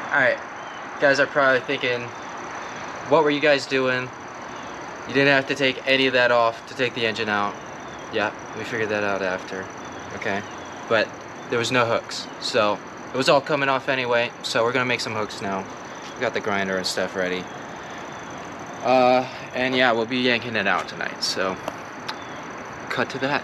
Alright, guys are probably thinking, what were you guys doing? You didn't have to take any of that off to take the engine out. Yeah, we figured that out after. Okay, but there was no hooks, so it was all coming off anyway, so we're gonna make some hooks now. We got the grinder and stuff ready. And yeah, we'll be yanking it out tonight, so cut to that.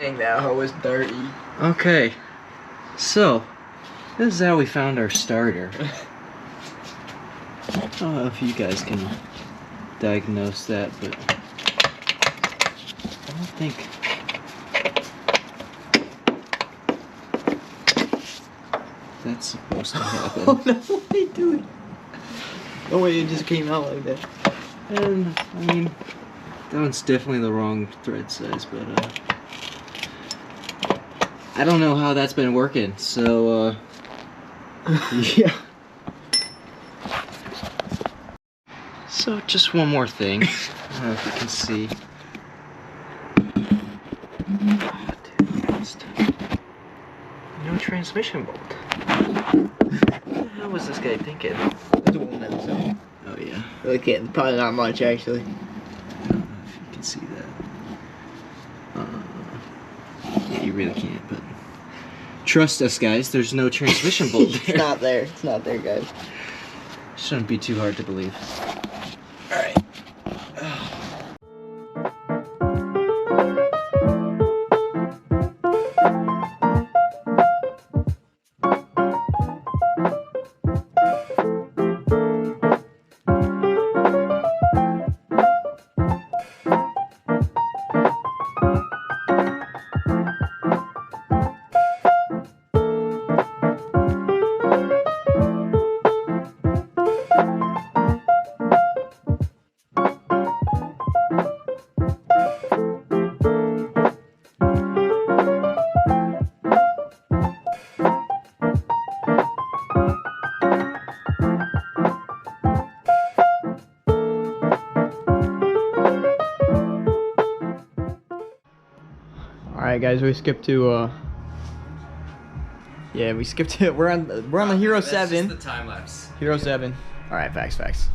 Dang, that hoe was dirty. Okay, so this is how we found our starter. I don't know if you guys can diagnose that, but I don't think that's supposed to happen. Oh no, what are you doing? No way, it just came out like that. And I mean, that one's definitely the wrong thread size, but I don't know how that's been working, so yeah. So just one more thing. I don't know if you can see. Oh, dude, it's no transmission bolt. What the hell was this guy thinking? There's one episode. Oh yeah. Look at, probably not much actually. I don't know if you can see that. Yeah, you really can't, but trust us, guys. There's no transmission bolt there. It's not there. It's not there, guys. Shouldn't be too hard to believe. All right. Alright guys, we skipped to yeah, we skipped to we're on the Hero 7. The time lapse. Hero 7. Alright, facts.